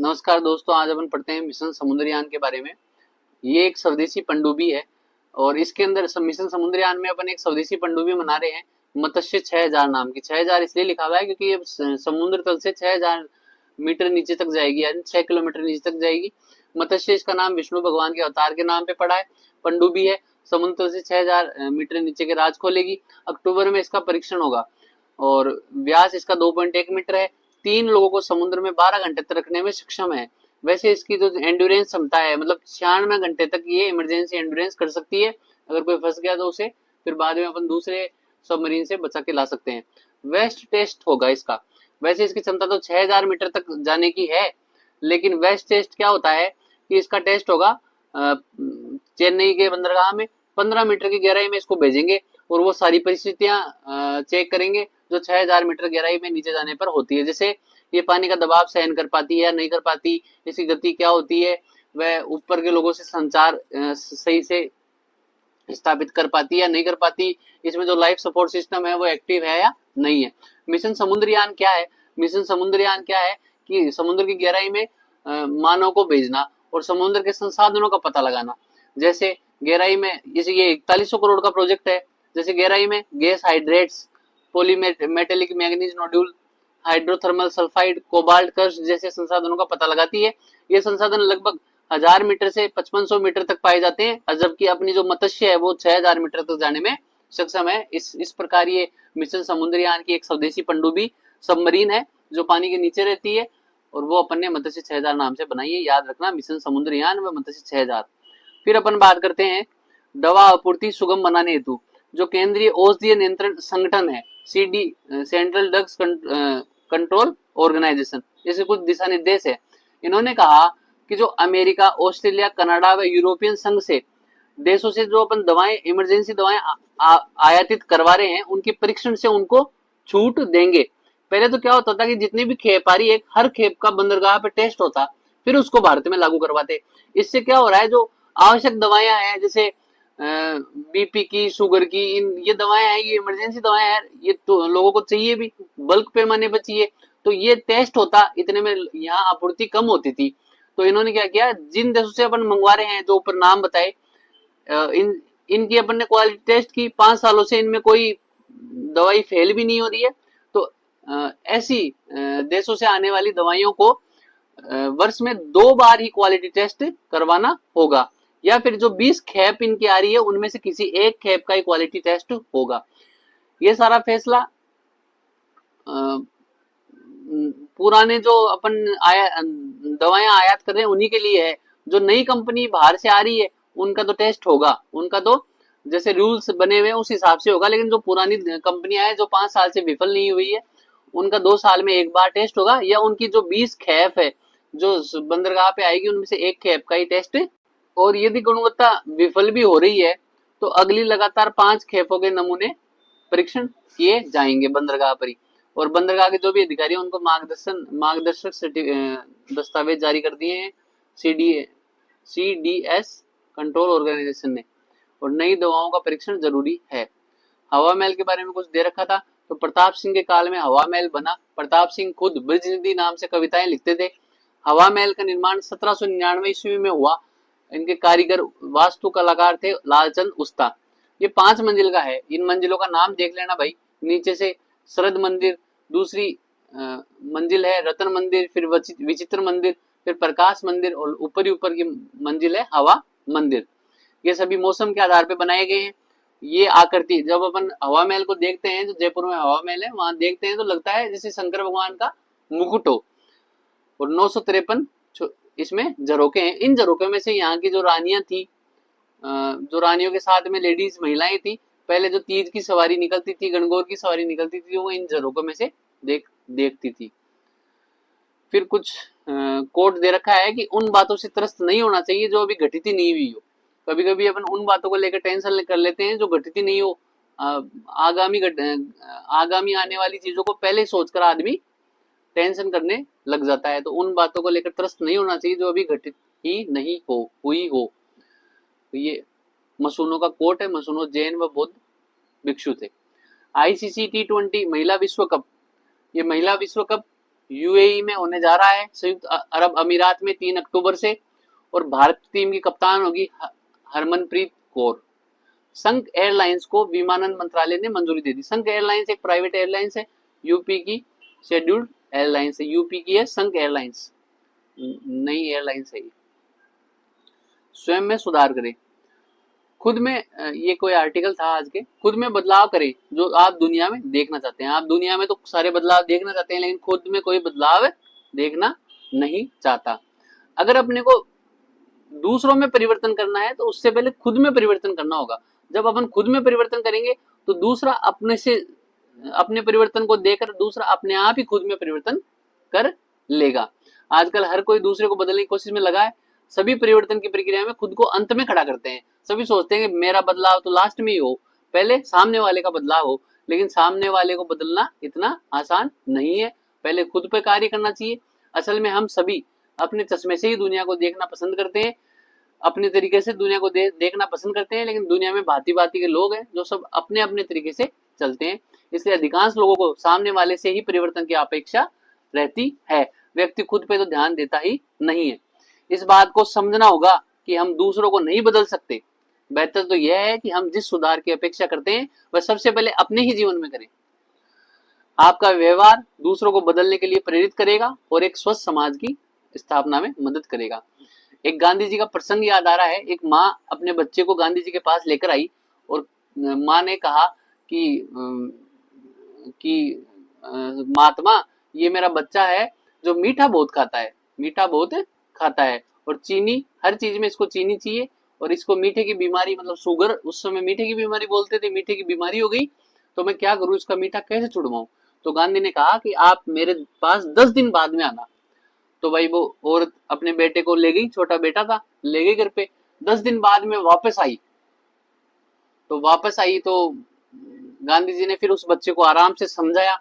नमस्कार दोस्तों, आज अपन पढ़ते हैं मिशन समुद्रयान के बारे में। ये एक स्वदेशी पनडुब्बी है और इसके अंदर मिशन समुद्रयान में अपन एक स्वदेशी पनडुब्बी बना रहे हैं मत्स्य 6000 नाम की। 6000 इसलिए लिखा हुआ है क्योंकि ये समुद्र तल से 6000 मीटर नीचे तक जाएगी, यानी 6 किलोमीटर नीचे तक जाएगी। मत्स्य इसका नाम विष्णु भगवान के अवतार के नाम पे पड़ा है। पनडुब्बी है, समुद्र तल से 6000 मीटर नीचे के राज खोलेगी। अक्टूबर में इसका परीक्षण होगा और व्यास इसका 2.1 मीटर है। 3 लोगों को समुद्र में 12 घंटे तक रखने में सक्षम है। वैसे इसकी जो एंड्योरेंस क्षमता है, मतलब 96 घंटे तक ये इमरजेंसी एंड्योरेंस कर सकती है। अगर कोई फंस गया तो उसे फिर बाद में अपन दूसरे सबमरीन से बचा के ला सकते हैं। वेस्ट टेस्ट होगा इसका। वैसे इसकी क्षमता तो 6000 मीटर तक जाने की है, लेकिन वेस्ट टेस्ट क्या होता है कि इसका टेस्ट होगा चेन्नई के बंदरगाह में। 15 मीटर की गहराई में इसको भेजेंगे और वो सारी परिस्थितियां चेक करेंगे जो 6000 मीटर गहराई में नीचे जाने पर होती है। जैसे ये पानी का दबाव सहन कर पाती है या नहीं कर पाती, इसकी गति क्या होती है, वह ऊपर के लोगों से संचार सही से स्थापित कर पाती है या नहीं कर पाती, इसमें जो लाइफ सपोर्ट सिस्टम है वो एक्टिव है या नहीं है। मिशन समुद्रयान क्या है? मिशन समुद्रयान क्या है कि समुद्र की गहराई में मानव को भेजना और समुद्र के संसाधनों का पता लगाना। जैसे गहराई में, जैसे ये 4100 करोड़ का प्रोजेक्ट है। जैसे गहराई में gas hydrates, polymetallic manganese nodule, hydrothermal sulphide, cobalt, crusts जैसे संसाधनों का पता लगाती है। ये संसाधन लगभग 1000 मीटर से 5500 मीटर तक पाए जाते हैं, जबकि अपनी जो मत्स्य है वो 6000 मीटर तक जाने में सक्षम है। इस प्रकार ये मिशन समुद्रयान की एक स्वदेशी पनडुब्बी सबमरीन है जो पानी के नीचे रहती है और वो अपन ने मत्स्य 6000 नाम से बनाई है। याद रखना, मिशन समुद्रयान व मत्स्य 6000। फिर अपन बात करते हैं दवा आपूर्ति सुगम बनाने हेतु जो केंद्रीय औषधीय नियंत्रण संगठन है, CD central drugs control organization, इसके कुछ दिशा निर्देश है। इन्होंने कहा कि जो अमेरिका, ऑस्ट्रेलिया, कनाडा व यूरोपियन संघ से देशों से जो अपन दवाएं, इमरजेंसी दवाएं आयातित करवा रहे हैं, उनके परीक्षण से उनको छूट देंगे। पहले तो क्या होता था कि जितनी भी खेप आ रही है, हर खेप का बंदरगाह पे टेस्ट होता, फिर उसको भारत में लागू करवाते। इससे क्या हो रहा है, जो आवश्यक दवाएं हैं जैसे BP की, शुगर की, ये दवाएं हैं, ये इमरजेंसी दवाएं हैं, ये तो लोगों को चाहिए भी, बल्क पैमाने पर चाहिए, तो ये टेस्ट होता, इतने में यहाँ आपूर्ति कम होती थी। तो इन्होंने क्या किया, जिन देशों से अपन मंगवा रहे हैं, जो ऊपर नाम बताए, इनकी अपन ने क्वालिटी टेस्ट की, 5 सालों से इनमें कोई दवाई फेल भी नहीं हो रही है। तो ऐसी देशों से आने वाली दवाइयों को वर्ष में 2 बार ही क्वालिटी टेस्ट करवाना होगा, या फिर जो 20 खेप इनकी आ रही है उनमें से किसी एक खेप का ही क्वालिटी टेस्ट होगा। ये सारा फैसला पुराने जो अपन दवाएं आयात कर रहे हैं उन्हीं के लिए है। जो नई कंपनी बाहर से आ रही है उनका तो टेस्ट होगा, उनका तो जैसे रूल्स बने हुए हैं उस हिसाब से होगा, लेकिन जो पुरानी कंपनियां हैं जो 5 साल से विफल नहीं हुई है, उनका 2 साल में एक बार टेस्ट होगा, या उनकी जो 20 खेप है जो बंदरगाह पे आएगी उनमें से एक खेप का ही टेस्ट। और यदि गुणवत्ता विफल भी हो रही है तो अगली लगातार 5 खेपों के नमूने परीक्षण किए जाएंगे बंदरगाह पर ही। और बंदरगाह के जो भी अधिकारी हैं उनको मार्गदर्शक दस्तावेज जारी कर दिए हैं CDS कंट्रोल ऑर्गेनाइजेशन ने। और नई दवाओं का परीक्षण जरूरी है। हवा महल के बारे में कुछ दे रखा था, तो प्रताप सिंह के काल में हवा महल बना। प्रताप सिंह खुद ब्रजनिधि नाम से कविताएं लिखते थे। हवा महल का निर्माण 1799 ईस्वी में हुआ। इनके कारीगर वास्तु कलाकार थे लालचंद उस्ता। ये 5 मंजिल का है। इन मंजिलों का नाम देख लेना भाई। नीचे से शरद मंदिर, दूसरी मंजिल है रतन मंदिर, फिर विचित्र मंदिर, फिर प्रकाश मंदिर, और ऊपर की मंजिल है हवा मंदिर। ये सभी मौसम के आधार पर बनाए गए हैं। ये आकृति जब अपन हवा महल को देखते हैं, जो जयपुर में हवा महल है, वहां देखते हैं तो लगता है जैसे शंकर भगवान का मुकुट हो। और 953 इसमें झरोके हैं। इन झरोके में से यहाँ की जो रानियां थी, जो रानियों के साथ में लेडीज महिलाएं थी, पहले जो तीज की सवारी निकलती थी, गणगौर की सवारी निकलती थी, वो इन झरोकों में से देखती थी। फिर कुछ कोट दे रखा है कि उन बातों से त्रस्त नहीं होना चाहिए जो अभी घटित ही नहीं हुई हो। कभी कभी अपन उन बातों को लेकर टेंशन कर लेते हैं जो घटित ही नहीं हो। आगामी आने वाली चीजों को पहले सोचकर आदमी टेंशन करने लग जाता है। तो उन बातों को लेकर त्रस्त नहीं होना चाहिए जो अभी घटित ही नहीं हुई हो। तो ये मसूनो का कोट है। मसूनो जैन व बौद्ध भिक्षु थे। ICC T20 महिला विश्व कप, ये महिला विश्व कप यूएई में होने जा रहा है, संयुक्त अरब अमीरात में 3 अक्टूबर से, और भारत टीम की कप्तान होगी हरमनप्रीत कौर। संघ एयरलाइंस को विमानन मंत्रालय ने मंजूरी दे दी। संघ एयरलाइंस एक प्राइवेट एयरलाइंस है, यूपी की शेड्यूल्ड एयरलाइंस है, यूपी की है संघ एयरलाइंस, नई एयरलाइंस है। स्वयं में सुधार करें, खुद में, ये कोई आर्टिकल था आज के, खुद में बदलाव करें जो आप दुनिया में देखना चाहते हैं। आप दुनिया में तो सारे बदलाव देखना चाहते हैं, लेकिन खुद में कोई बदलाव देखना नहीं चाहता। अगर अपने को दूसरों में परिवर्तन करना है तो उससे पहले खुद में परिवर्तन करना होगा। जब अपन खुद में परिवर्तन करेंगे तो दूसरा अपने परिवर्तन को देखकर दूसरा अपने आप ही खुद में परिवर्तन कर लेगा। आजकल हर कोई दूसरे को बदलने की कोशिश में लगा है। सभी परिवर्तन की प्रक्रिया में खुद को अंत में खड़ा करते हैं। सभी सोचते हैं कि मेरा बदलाव तो लास्ट में ही हो, पहले सामने वाले का बदलाव हो, लेकिन सामने वाले को बदलना इतना आसान नहीं है। पहले खुद पे कार्य करना चाहिए। असल में हम सभी अपने चश्मे से ही दुनिया को देखना पसंद करते हैं, अपने तरीके से दुनिया को देखना पसंद करते हैं, लेकिन दुनिया में भांति भांति के लोग हैं जो सब अपने अपने तरीके से चलते हैं। इसलिए अधिकांश लोगों को सामने वाले से ही परिवर्तन की अपेक्षा रहती है। व्यक्ति खुद पे तो ध्यान देता ही नहीं है। इस बात को समझना होगा कि हम दूसरों को नहीं बदल सकते। बेहतर तो यह है कि हम जिस सुधार की अपेक्षा करते हैं वह सबसे पहले अपने ही जीवन में करें। आपका व्यवहार दूसरों को बदलने के लिए प्रेरित करेगा और एक स्वस्थ समाज की स्थापना में मदद करेगा। एक गांधी जी का प्रसंग याद आ रहा है। एक माँ अपने बच्चे को गांधी जी के पास लेकर आई और माँ ने कहा कि महात्मा, ये मेरा बच्चा है जो मीठा बहुत खाता है, मीठा बहुत खाता है, और चीनी, हर चीज में इसको चीनी चाहिए, और इसको मीठे की बीमारी, मतलब शुगर, उस समय मीठे की बीमारी बोलते थे, मीठे की बीमारी हो गई, तो मैं क्या करूं, इसका मीठा कैसे छुड़वाऊं। तो गांधी ने कहा कि आप मेरे पास 10 दिन बाद में आना। तो भाई वो औरत अपने बेटे को ले गई, छोटा बेटा था, ले गई घर पे। 10 दिन बाद में वापस आई तो गांधी जी ने फिर उस बच्चे को आराम से समझाया।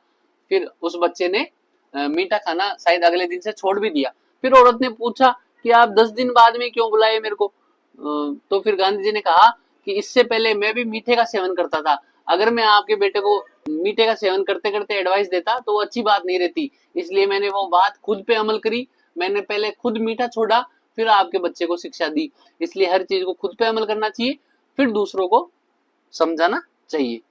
फिर उस बच्चे ने मीठा खाना शायद अगले दिन से छोड़ भी दिया। फिर औरत ने पूछा कि आप 10 दिन बाद में क्यों बुलाए मेरे को। तो फिर गांधी जी ने कहा कि इससे पहले मैं भी मीठे का सेवन करता था। अगर मैं आपके बेटे को मीठे का सेवन करते करते एडवाइस देता तो वो अच्छी बात नहीं रहती, इसलिए मैंने वो बात खुद पे अमल करी। मैंने पहले खुद मीठा छोड़ा, फिर आपके बच्चे को शिक्षा दी। इसलिए हर चीज को खुद पे अमल करना चाहिए, फिर दूसरों को समझाना चाहिए,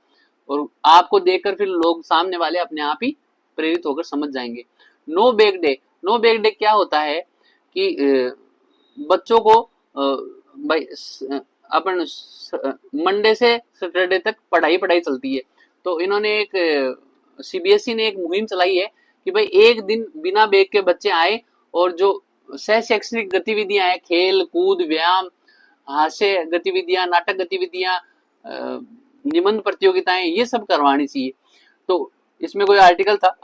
और आपको देखकर फिर लोग, सामने वाले अपने आप ही प्रेरित होकर समझ जाएंगे। No bag day, no bag day क्या होता है कि बच्चों को भाई अपन मंडे से सैटरडे तक पढ़ाई चलती है। तो इन्होंने एक सीबीएसई ने एक मुहिम चलाई है कि भाई एक दिन बिना बैग के बच्चे आए और जो सह शैक्षणिक गतिविधियां हैं, खेल कूद, व्यायाम, हास्य गतिविधियां, नाटक गतिविधियां, निबंध प्रतियोगिताएं, ये सब करवानी चाहिए। तो इसमें कोई आर्टिकल था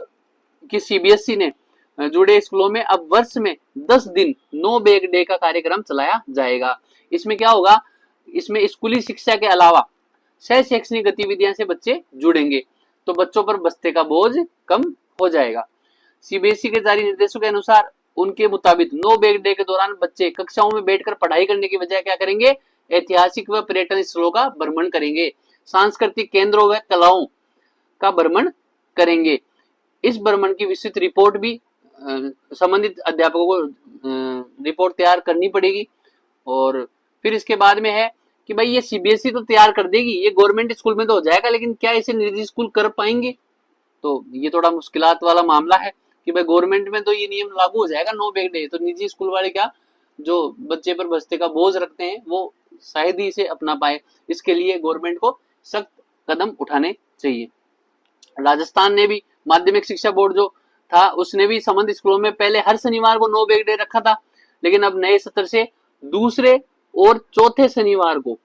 कि सीबीएसई ने जुड़े स्कूलों में अब वर्ष में 10 दिन नो बैग डे का कार्यक्रम चलाया जाएगा। इसमें क्या होगा, इसमें स्कूली शिक्षा के अलावा सह शैक्षणिक गतिविधियां से बच्चे जुड़ेंगे, तो बच्चों पर बस्ते का बोझ कम हो जाएगा। सीबीएसई के जारी निर्देशों के अनुसार, उनके मुताबिक नो बैग डे के दौरान बच्चे कक्षाओं में बैठकर पढ़ाई करने की बजाय क्या करेंगे, ऐतिहासिक व पर्यटन स्थलों का भ्रमण करेंगे, सांस्कृतिक केंद्रों व कलाओं का भ्रमण करेंगे। इस भ्रमण की विस्तृत रिपोर्ट भी संबंधित अध्यापकों को रिपोर्ट तैयार करनी पड़ेगी। और फिर इसके बाद में है कि भाई ये सीबीएसई तो तैयार कर देगी, ये गवर्नमेंट स्कूल में तो हो जाएगा, लेकिन क्या इसे निजी स्कूल कर पाएंगे? तो ये थोड़ा मुश्किलात वाला मामला है कि भाई गवर्नमेंट में तो ये नियम लागू हो जाएगा नो बैग डे, तो निजी स्कूल वाले क्या, जो बच्चे पर बस्ते का बोझ रखते हैं, वो शायद ही इसे अपना पाए। इसके लिए गवर्नमेंट को सख्त कदम उठाने चाहिए। राजस्थान ने भी, माध्यमिक शिक्षा बोर्ड जो था, उसने भी संबंधित स्कूलों में पहले हर शनिवार को नो बैग डे रखा था, लेकिन अब नए सत्र से दूसरे और चौथे शनिवार को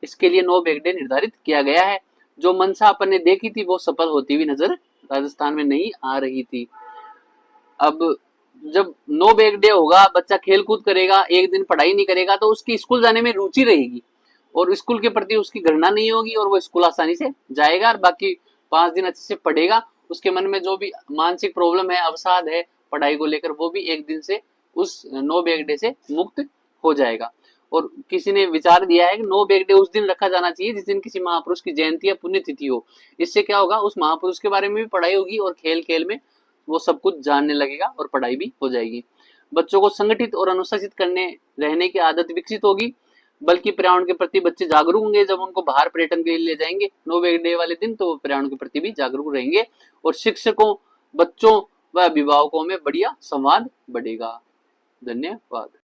इसके लिए नो बैग डे निर्धारित किया गया है। जो मंशा अपन ने देखी थी वो सफल होती हुई नजर राजस्थान में नहीं आ रही थी। अब जब नो बैग डे होगा, बच्चा खेल कूद करेगा, एक दिन पढ़ाई नहीं करेगा, तो उसकी स्कूल जाने में रुचि रहेगी और स्कूल के प्रति उसकी घृणा नहीं होगी और वो स्कूल आसानी से जाएगा और बाकी 5 दिन अच्छे से पढ़ेगा। उसके मन में जो भी मानसिक प्रॉब्लम है, अवसाद है पढ़ाई को लेकर, वो भी एक दिन से उस नो बैग डे से मुक्त हो जाएगा। और किसी ने विचार दिया है कि नो बैग डे उस दिन रखा जाना चाहिए जिस दिन किसी महापुरुष की जयंती या पुण्यतिथि हो। इससे क्या होगा, उस महापुरुष के बारे में भी पढ़ाई होगी और खेल खेल में वो सब कुछ जानने लगेगा और पढ़ाई भी हो जाएगी। बच्चों को संगठित और अनुशासित करने रहने की आदत विकसित होगी, बल्कि पर्यावरण के प्रति बच्चे जागरूक होंगे। जब उनको बाहर पर्यटन के लिए ले जाएंगे नो वेग डे वाले दिन, तो पर्यावरण के प्रति भी जागरूक रहेंगे और शिक्षकों, बच्चों व अभिभावकों में बढ़िया संवाद बढ़ेगा। धन्यवाद।